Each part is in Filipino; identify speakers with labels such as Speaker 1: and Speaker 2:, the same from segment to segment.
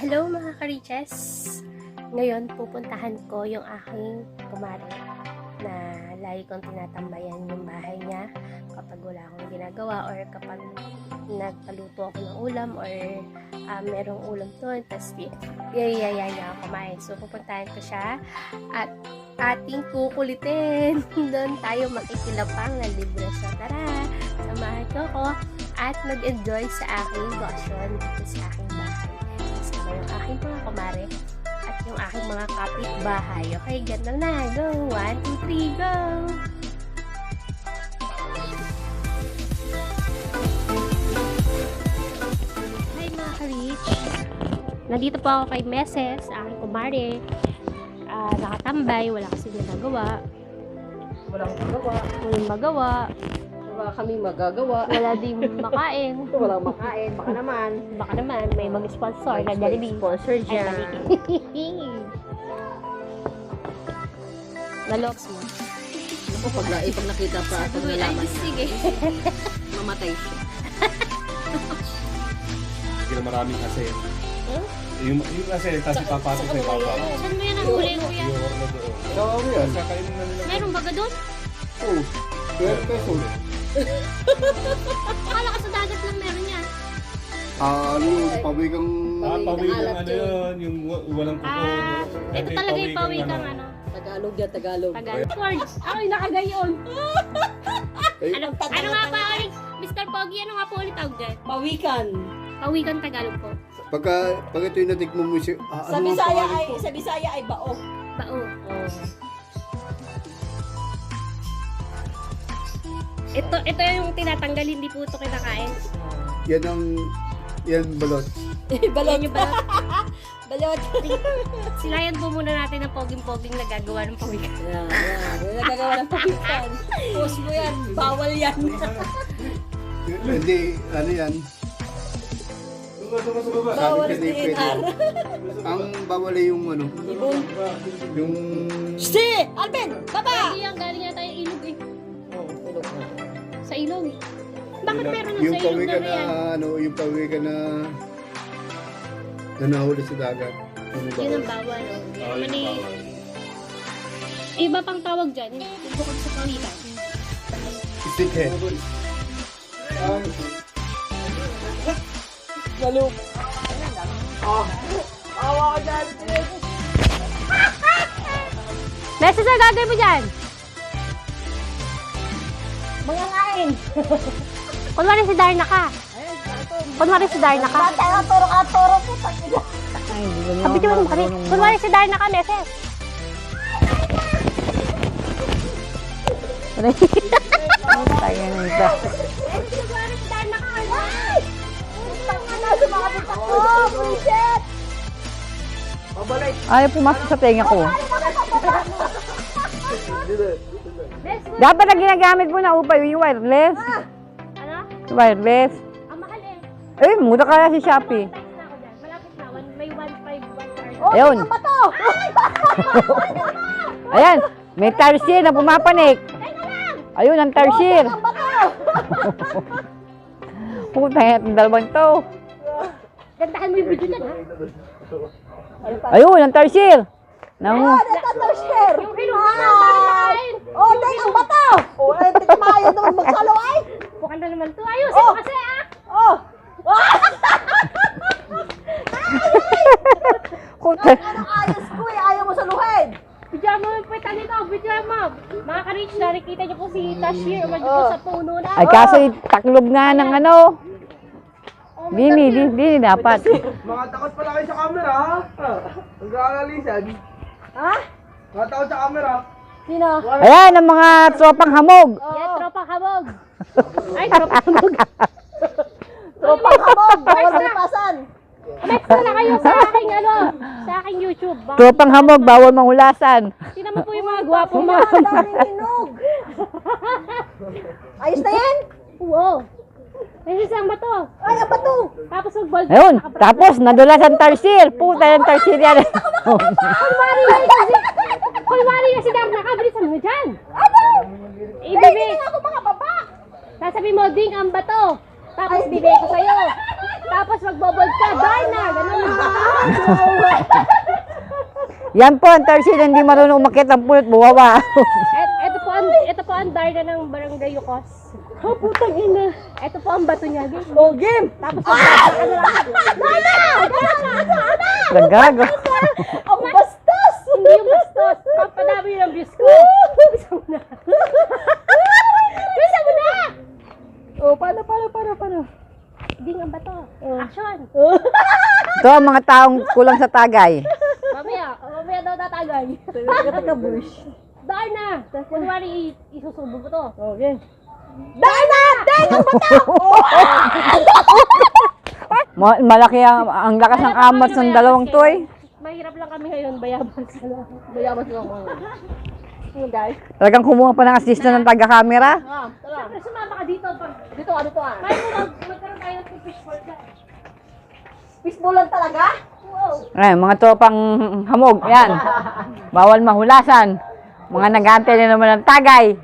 Speaker 1: Hello mga ka-riches! Ngayon pupuntahan ko yung aking kumare na lagi kong tinatambayan yung bahay niya kapag wala akong ginagawa or kapag nagpaluto ako ng ulam or merong ulam doon tapos yayaya niya ako kumain. So pupuntahan ko siya at ating kukulitin. Doon tayo makikilapang ng libro. So tara, samahan ko ako at mag-enjoy sa aking bakasyon dito sa aking bahay. Kasama yung aking mga kumare at yung aking mga kapitbahay. Okay, ganda na. Go! 1, 2, 3, go! Hi mga ka-rich! Nandito po ako kay Meses, aking kumare. Nakatambay, wala kasi nagagawa.
Speaker 2: Walang magawa.
Speaker 1: Walang magawa.
Speaker 2: Wala kami magagawa.
Speaker 1: Wala din makain.
Speaker 2: Walang makain.
Speaker 1: Baka naman, may mag-sponsor na
Speaker 2: May
Speaker 1: Jollibee.
Speaker 2: sponsor dyan.
Speaker 1: Naloks mo.
Speaker 2: Ako, pag nakita pa at pag nalaman niya,
Speaker 1: Sige.
Speaker 2: mamatay siya.
Speaker 3: Hindi na maraming kasi.
Speaker 1: Huh?
Speaker 3: Yung kasi, tapos papasok sa ibabaw.
Speaker 1: Saan mo yan ang huli ko yan?
Speaker 3: Yung na doon.
Speaker 4: Oo, yan.
Speaker 3: Kakainin na nila.
Speaker 1: Meron baga doon?
Speaker 4: Oo. 12 pesos.
Speaker 1: Akala ka sa dagat lang meron yan.
Speaker 4: Ano, pawigang...
Speaker 3: Pawig ng ano yun, yung walang kuko.
Speaker 1: Ito talaga yung pawi kang ano.
Speaker 2: Tagalog yan, Tagalog.
Speaker 1: Tagalog. Words. Ako'y nakagayon.
Speaker 4: Ay,
Speaker 1: Ano nga pa ulit? Mr. Pogi, ano nga po ulit tawag dyan?
Speaker 2: Pawikan.
Speaker 1: Pawikan Tagalog po.
Speaker 4: pag ito yung natikmo mo siya,
Speaker 2: Sa Bisaya ay bao.
Speaker 1: Bao.
Speaker 2: Oh.
Speaker 1: Ito yung tinatanggal, hindi po ito kinakain.
Speaker 4: Yan balot.
Speaker 2: Balot.
Speaker 1: Yan yung balot.
Speaker 2: Balot.
Speaker 1: Silayan po muna natin ng poging-poging na gagawa ng pawikan.
Speaker 2: Yan. Yung nagagawa ng pawikan. Post mo yan. Bawal yan.
Speaker 4: Hindi, ano yan.
Speaker 2: Bawal
Speaker 4: Sabi
Speaker 2: sa
Speaker 4: kasi
Speaker 2: DNR.
Speaker 4: ang bawal ay yung ano,
Speaker 2: Ibon.
Speaker 4: yung...
Speaker 2: Si! Alvin! Baba!
Speaker 1: Hindi yan, galing yata yung ilog eh.
Speaker 2: Oh, tulog na.
Speaker 1: Sa ilog eh. Bakit meron ng
Speaker 4: Yung
Speaker 1: sa ilog
Speaker 4: pawikan
Speaker 1: na
Speaker 4: na,
Speaker 1: yan?
Speaker 4: ano, yung pawikan na nahuli sa dagat. Yung
Speaker 1: Yun
Speaker 4: bawal.
Speaker 1: ang bawal. Oh.
Speaker 3: Ah,
Speaker 1: Mani,
Speaker 3: yung bawal.
Speaker 1: iba pang tawag dyan. Yung bukod sa pawikan.
Speaker 4: Stickhead.
Speaker 2: Galog. Awa ka dyan.
Speaker 1: Meses na gagawin mo dyan?
Speaker 2: Mga ngain.
Speaker 1: Kunwari si Darna ka. Kunwari si Darna ka.
Speaker 2: Toro po.
Speaker 1: Sabi ko mo kami. Kunwari si Darna ka, Meses.
Speaker 2: Tayo na ito.
Speaker 1: Kunwari si Darna ka.
Speaker 5: Ayaw pumasok sa tenga ko. Dapat na ginagamit mo na upay yung wireless.
Speaker 1: Ano?
Speaker 5: Wireless.
Speaker 1: Ang mahal eh.
Speaker 5: Eh, mura kaya si Shopee.
Speaker 1: Text na ako dyan. Malapit na. May 151 card.
Speaker 5: Ayun. Ayan, may tarsier na pumapanik. Ayun, ang tarsier. Puta yan, dalawang to.
Speaker 1: Gandahan mo yung video dyan ha.
Speaker 5: Ayun, ang tarsier. Nangu.
Speaker 1: Yung hinuhain.
Speaker 2: Oh, dahil ang bato! Oh, eh, tikmayo naman magsalo ay!
Speaker 1: Bukan na naman to. Ayusin mo kasi ah.
Speaker 2: Oh!
Speaker 5: Puta.
Speaker 2: Anong ayos ko eh, ayaw mo saluhin!
Speaker 1: Bidyan mo yung pweta nito. Bidyan mo. Mga ka-rich, nakikita niyo po si Tashir. Umadyo po sa puno na.
Speaker 5: Ay, kaso taklob nga ng ano. Dini dapat.
Speaker 4: Mga takot pala kayo sa camera, ha? Nag-aalalisan.
Speaker 2: Ha?
Speaker 4: Mga takot sa camera.
Speaker 2: Sino?
Speaker 5: Ayan, ang mga tropang hamog.
Speaker 1: Yan, tropang habog. Ay, tropang habog.
Speaker 2: Tropang habog! Bawal malipasan!
Speaker 1: Next na kayo sa aking ano, sa aking YouTube.
Speaker 5: Tropang hamog, bawal manghulasan.
Speaker 1: Tingnan mo po yung mga gwapo mo.
Speaker 2: Ang daming hinog! Ayos na yan?
Speaker 1: Wow. May isang bato.
Speaker 2: Ay, ang bato!
Speaker 1: Tapos mag-bold.
Speaker 5: Ayun, tapos nadulas ang tarsier. Puta yung tarsier yan.
Speaker 1: Kunwari na si Darna ka, bilisan mo dyan.
Speaker 2: Ano?
Speaker 1: Ibibig.
Speaker 2: Hindi na ako mga baba!
Speaker 1: Sasabi mo, ding ang bato. Tapos bibigay ko sa'yo. Tapos magbobold ka, Darna. Ganun na.
Speaker 5: Yan po ang Tarsil, hindi marunong umakyat ng pulot, buwawa.
Speaker 1: Ito po ang darna ng Barangay Yukos. Oh, putang ina. Ito po ang bato niya.
Speaker 2: Oh, game!
Speaker 1: Tapos
Speaker 5: Nagago.
Speaker 2: Ang bastos!
Speaker 1: hindi yung bastos. Papadami ng views ko. Bisa mo na. Bisa mo na!
Speaker 2: Oh, paano?
Speaker 1: Hindi nga bato. Action.
Speaker 5: Ito ang mga taong kulang sa tagay.
Speaker 1: Mamaya daw tatagay.
Speaker 2: Taga-bush.
Speaker 1: Darna! Kunwari isusubo mo to.
Speaker 2: Okay.
Speaker 5: Malaki ang lakas ng amat ng dalawang toy.
Speaker 1: Mahirap lang kami ngayon, bayabas lang.
Speaker 2: Bayabas lang ako.
Speaker 1: Guys.
Speaker 5: Talagang kumuha pa ng assistant ng taga-camera.
Speaker 2: Tara.
Speaker 1: Siyempre, sumama ka dito. Pag
Speaker 2: Dito ah.
Speaker 1: may magkaroon tayo ng fishbowl ka.
Speaker 2: Fishbowlan talaga?
Speaker 1: Wow.
Speaker 5: Ay, mga tropang hamog. Yan. Bawal mahulasan. Mga nag-aantay na naman ng tagay.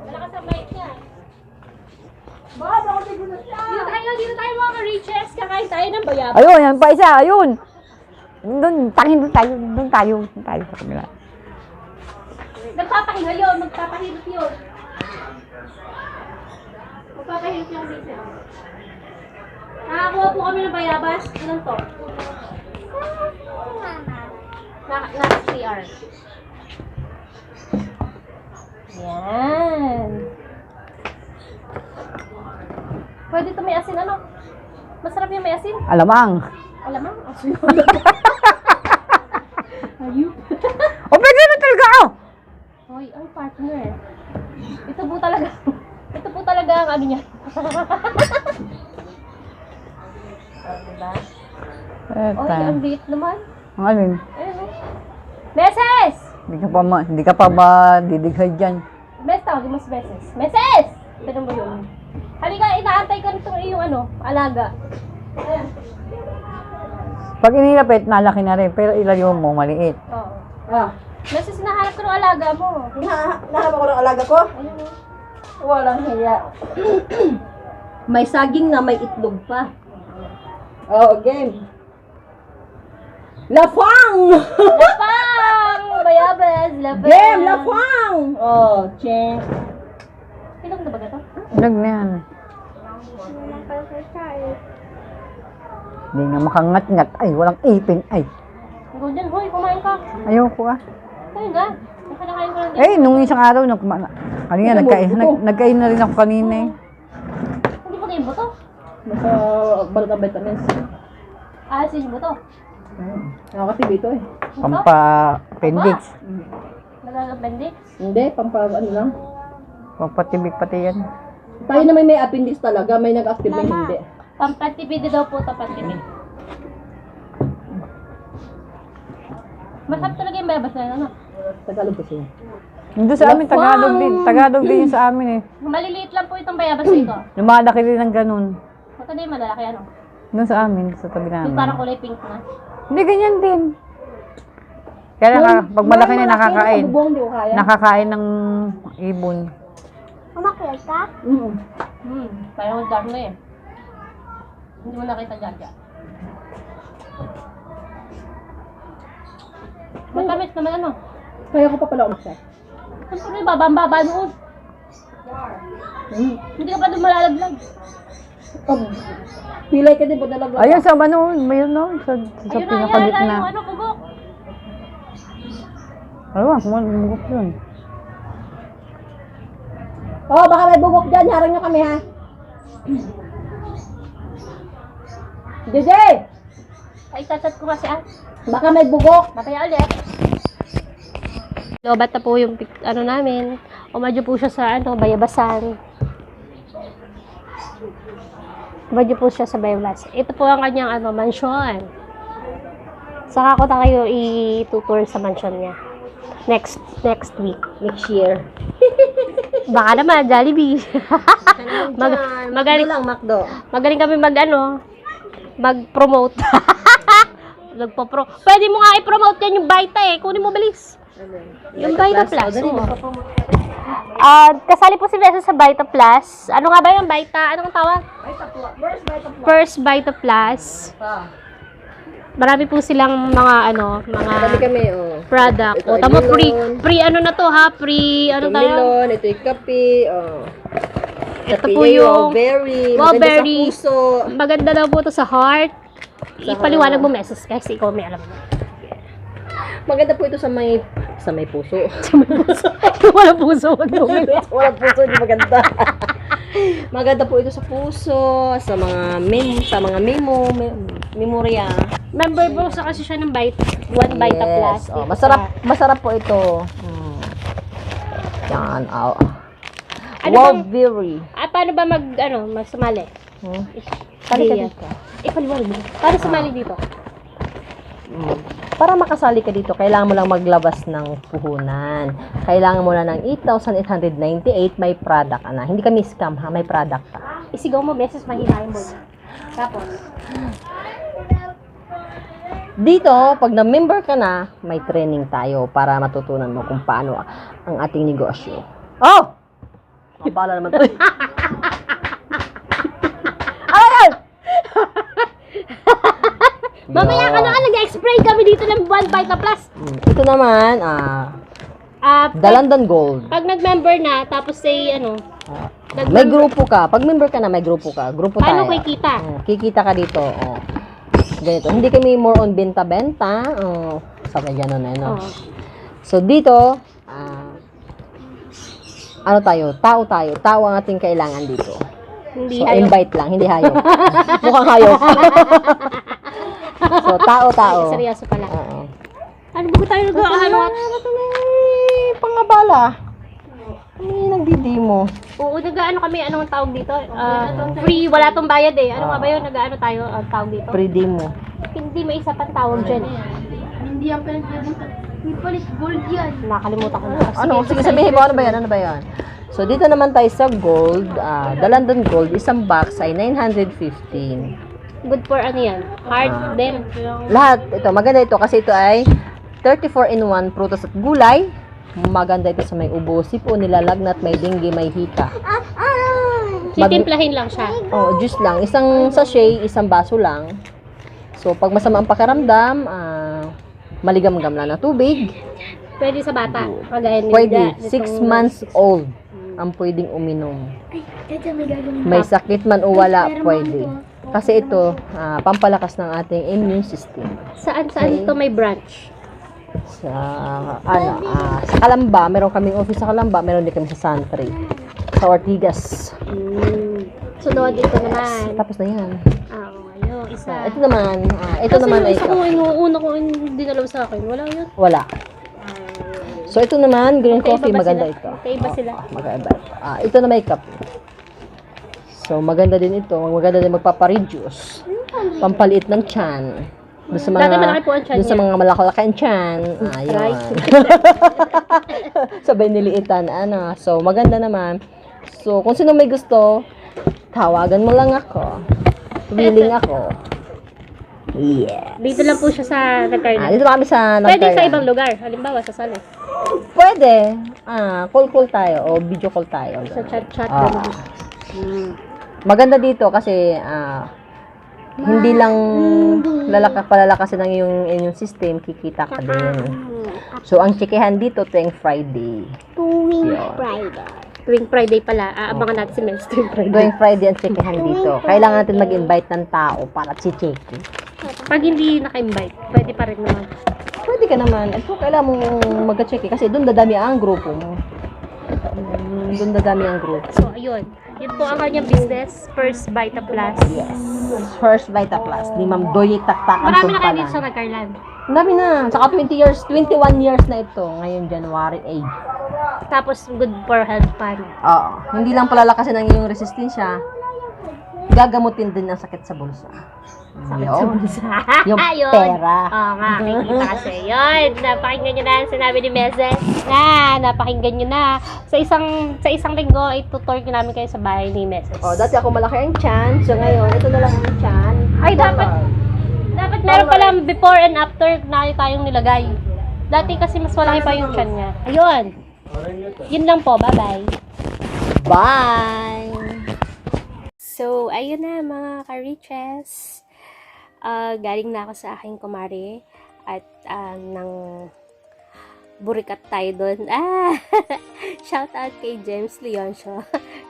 Speaker 1: Malakas ang mic niya. Dito tayo mga riches. Kakain tayo ng bayabas.
Speaker 5: Ayun, yan pa isa. Ayun. Doon tayo sa kabila.
Speaker 1: Nagpapahinga yun. Magpapahilot yun. Magpapahilot yung riches. Nakakuha po kami ng bayabas. Ilan to? Nasa CR. Yan. Pwede ito may asin, ano? Masarap yung may asin.
Speaker 5: Alamang.
Speaker 1: Alamang? Asin. Ayun.
Speaker 5: O, pwede na talaga ako.
Speaker 1: Hoy, ang partner. Ito po talaga ang ano niya. Diba? Oy, ang liit naman.
Speaker 5: Ang alin?
Speaker 1: Ayun, oh. Meses!
Speaker 5: Hindi ka pa madidighay dyan.
Speaker 1: Mes, tawagin mo si Meses. Meses! Ganun ba yun? Halika, inaantay ka nitong iyong alaga. Ayan.
Speaker 5: Pag inilapit, nalaki na rin. Pero ilayo mo, maliit.
Speaker 1: Oo.
Speaker 2: Ah.
Speaker 1: Meses, hinahanap ko ng alaga mo.
Speaker 2: Nahanap ako ng alaga ko?
Speaker 1: Ayun, oh.
Speaker 2: Walang hiya. May saging na may itlog pa. Oh, game. Lafang!
Speaker 1: Lapang! Bayabas! Lapang!
Speaker 2: Game! Lafang! Oh, cheng.
Speaker 1: Ilang na ba ito?
Speaker 5: Ilag na yan. Hindi nga makangat-ngat. Ay, walang ipin. Ay,
Speaker 1: Go dyan, hoy, kumain ka.
Speaker 5: ayoko ah.
Speaker 1: Ayun na. Nakanakain ko lang din.
Speaker 5: Eh, nung isang araw, kanina, nagkain na rin ako kanina eh.
Speaker 1: Hindi pa kayo buto.
Speaker 2: Nasa balot ng vitamins.
Speaker 1: Asin buto.
Speaker 2: Nakakatib ito eh.
Speaker 5: Pampa-appendix.
Speaker 1: Nagagabendik.
Speaker 2: Hindi, ano lang.
Speaker 5: Pampatibig pati yan.
Speaker 2: Tayo naman may appendix talaga, may nag-active may hindi.
Speaker 1: Pampatibid daw po ito, patibid. Masarap talaga yung bayabas na yun, ano?
Speaker 2: Tagalog kasi.
Speaker 5: Doon sa amin, Tagalog din yun sa amin eh.
Speaker 1: Maliliit lang po itong bayabas na ito.
Speaker 5: Lumalaki rin ng ganun.
Speaker 1: Magkano yung malalaki, ano?
Speaker 5: Doon sa amin, sa tabi
Speaker 1: Yung
Speaker 5: namin.
Speaker 1: parang kulay pink na.
Speaker 5: Hindi, ganyan din. Kaya pag malaki na nakakain.
Speaker 2: Bubong, di ko kaya.
Speaker 5: Nakakain ng ibon.
Speaker 1: Umakyat ka? Parang dark na eh. Hindi mo nakita dyan. Matamis naman ano?
Speaker 2: Kaya ko pa pala umakyat.
Speaker 1: Siyempre, babang-baba noon. Hindi ka pa doon malalaglag.
Speaker 2: Pilay ka din po dalag.
Speaker 5: Ayun sa ano, mayroon no, sa
Speaker 1: Ayun na, yan,
Speaker 5: pinakagitna.
Speaker 1: yung ano, bugok.
Speaker 5: Ayun, kumulubog yun.
Speaker 2: Oh, baka may bugok dyan. Harang nyo kami ha. JJ!
Speaker 1: Ay, chat ko kasi
Speaker 2: Baka may bugok.
Speaker 1: Mataya ulit. Lobat na po yung ano namin. Umadyo po siya sa bayabasan. Umadyo po siya sa bayabas. Ito po ang kanyang mansion. Saka ko na kayo i-tutor sa mansion niya. Next week.
Speaker 2: Next year.
Speaker 1: Baka naman, Jollibee. Magaling
Speaker 2: lang, Macdo.
Speaker 1: Magaling kami mag-promote. Pwede mo nga i-promote yan yung Vita eh. Kunin mo bilis. Yung Vita Plus. Kasali po si Vesa sa Vita Plus. Ano nga ba yung Vita? Anong tawag? First Vita Plus. Marami po silang mga
Speaker 2: Kami kami, oh.
Speaker 1: product.
Speaker 2: Ito,
Speaker 1: O, tamo
Speaker 2: melon.
Speaker 1: free ano na to ha? Free, ano
Speaker 2: Ito
Speaker 1: tayo?
Speaker 2: melon, ito yung kape, oh.
Speaker 1: Ito
Speaker 2: Kape
Speaker 1: po
Speaker 2: yan,
Speaker 1: yung
Speaker 2: berry,
Speaker 1: Wowberry.
Speaker 2: maganda sa puso.
Speaker 1: Maganda daw po to sa heart.
Speaker 2: Sa
Speaker 1: Ipaliwanag
Speaker 2: heart.
Speaker 1: mo message kasi ikaw may alam mo.
Speaker 2: Maganda po ito sa may puso.
Speaker 1: Wala puso, wag mo.
Speaker 2: Walang puso, hindi maganda. Maganda po ito sa puso, sa mga memorya.
Speaker 1: Member po sa kasi siya ng One Vita Plus.
Speaker 2: Oh,
Speaker 1: Dito
Speaker 2: masarap po ito. Yan, oh.
Speaker 1: Ano
Speaker 2: Wow,
Speaker 1: bang-
Speaker 2: very.
Speaker 1: paano ba magsumali?
Speaker 2: Sali ka
Speaker 1: Hindi yan.
Speaker 2: dito.
Speaker 1: Ipaliwanag mo. Paano sumali dito?
Speaker 2: Para makasali ka dito, kailangan mo lang maglabas ng puhunan. Kailangan mo na ng 8,898, may product ka na. Hindi kami scam ha, may product ka.
Speaker 1: Isigaw mo, beses mahinahin mo. Tapos,
Speaker 2: Dito, pag na-member ka na, may training tayo para matutunan mo kung paano ang ating negosyo. Oh! Mabala naman to. Ayan!
Speaker 1: mamaya ka na nag-explain kami dito ng One Vita Plus.
Speaker 2: Ito naman, Dalandan Gold.
Speaker 1: Pag nag-member na, tapos say,
Speaker 2: May grupo ka. Pag member ka na, may grupo ka. Grupo
Speaker 1: paano
Speaker 2: tayo.
Speaker 1: kikita?
Speaker 2: Kikita ka dito. Ganito. Hindi kami more on benta-benta. Sabi gano'n
Speaker 1: Oh.
Speaker 2: So, dito, ano tayo? Tao tayo. Tao ang ating kailangan dito.
Speaker 1: Hindi
Speaker 2: So,
Speaker 1: hayop.
Speaker 2: invite lang. Hindi hayop. Mukhang hayop. So, tao-tao.
Speaker 1: Ay, seryoso pala.
Speaker 2: Oo.
Speaker 1: Ano ba tayo nag-ano?
Speaker 2: Pangabala. Nagdi-demo.
Speaker 1: Oo, nag-ano kami, anong tawag dito? Free, wala tong bayad eh. Ano nga ba yun? Nag-ano tayo, ang tawag dito?
Speaker 2: Pre-demo.
Speaker 1: Hindi, may isa pang tawag dyan.
Speaker 6: Hindi ang pinagkalimutan. May palit gold yan.
Speaker 1: Nakalimutan ko na.
Speaker 2: Ano? Sige, sabihin mo, ano ba yan? Ano ba yan? So, dito naman tayo sa gold. Dalandan Gold, isang box ay 915.
Speaker 1: Good for ano yan? Hard din.
Speaker 2: Lahat, ito, maganda ito kasi ito ay 34-in-1 prutas at gulay. Maganda ito sa may ubo, sipo, nilalagnat, may dengue, may hika.
Speaker 1: Titimplahin lang siya.
Speaker 2: Oh, juice lang. Isang sachet, isang baso lang. So, pag masama ang pakiramdam, maligam-gam lang na tubig.
Speaker 1: Pwede sa bata. Kagaya ni
Speaker 2: Pwede,
Speaker 1: Nida,
Speaker 2: 6
Speaker 1: nitong-
Speaker 2: months old ang pwedeng uminom.
Speaker 6: Teta, may gagawin
Speaker 2: May sakit man o wala, pwede. Kasi ito, pampalakas ng ating immune system.
Speaker 1: Saan ito may branch?
Speaker 2: Sa sa Calamba, meron kaming office sa Calamba, meron din kami sa Santry. Sa Ortigas.
Speaker 1: Sunod ito naman.
Speaker 2: Tapos na yan.
Speaker 1: Ayun, isa.
Speaker 2: Ito naman, ito
Speaker 1: Kasi
Speaker 2: naman
Speaker 1: yung
Speaker 2: ay
Speaker 1: isa ko, inuuna ko, hindi nalaw sa akin. Wala yun.
Speaker 2: wala. So ito naman, green coffee,
Speaker 1: Magkaiba ba
Speaker 2: maganda
Speaker 1: sila?
Speaker 2: ito.
Speaker 1: Magkaiba sila.
Speaker 2: Maganda ito. Ito na may kape. So maganda din ito, maganda din magpapa-reduce. Pampaliit ng tiyan. Doon sa mga,
Speaker 1: Dati malaki po ang tiyan
Speaker 2: doon sa
Speaker 1: niya.
Speaker 2: mga malaki ang tiyan. Ayun. Sabay niliitan. So, maganda naman. So, kung sino may gusto, tawagan mo lang ako. Willing ako. Yeah.
Speaker 1: Dito lang po siya sa nagkarna.
Speaker 2: Dito kami sa
Speaker 1: Pwede sa
Speaker 2: Nagkayan.
Speaker 1: ibang lugar. Halimbawa, sa Sales.
Speaker 2: Pwede. Call tayo o video call tayo.
Speaker 1: Sa chat-chat.
Speaker 2: Ah.
Speaker 1: ganun.
Speaker 2: Maganda dito kasi hindi lang palalakasin ng inyong system, kikita ka din. So, ang chikehan dito tuwing Friday.
Speaker 1: Tuwing
Speaker 2: Yun.
Speaker 1: Friday. Tuwing Friday pala. Abangan natin si Mel tuwing Friday.
Speaker 2: Tuwing Friday ang chikehan dito. Kailangan natin mag-invite ng tao para si-checking.
Speaker 1: Pag hindi naka-invite, pwede pa rin naman.
Speaker 2: Pwede ka naman. At kung kailangan mong mag-check kasi doon dadami ang grupo mo. Doon dadami ang grupo.
Speaker 1: So, ayun. Yun po ang kanyang business. First Vita Plus.
Speaker 2: Yes. First Vita Plus. Ni Ma'am Doy Taktakan
Speaker 1: Marami na kayo
Speaker 2: Tumpalan.
Speaker 1: dito sa Nagkarlan.
Speaker 2: Ang dami na. Saka 21 years na ito. Ngayon, January 8.
Speaker 1: Tapos, good for health pa.
Speaker 2: Oo. Hindi lang palalakasin ang iyong resistensya. Gagamutin din ang sakit sa bulsa. Yun. Yung
Speaker 1: Ayun.
Speaker 2: pera.
Speaker 1: Oo nga, kikita kasi. Yun, napakinggan nyo na ang sinabi ni Meses. Napakinggan nyo na. Sa isang linggo, itutour ko namin kayo sa bahay ni Meses.
Speaker 2: Dati ako malaki ang tiyan. So ngayon, ito na lang ang tiyan.
Speaker 1: Ay, dapat meron palang before and after na tayong nilagay. Dati kasi mas malaki pa yung tiyan niya. Ayun. Yun lang po. Bye-bye.
Speaker 2: Bye!
Speaker 1: So, ayun na mga ka-riches. Galing na ako sa aking kumare at nang burikat tayo doon. Shout out kay James Leoncio.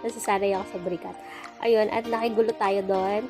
Speaker 1: Nasasanay ako sa burikat. Ayun, at nakigulo tayo doon.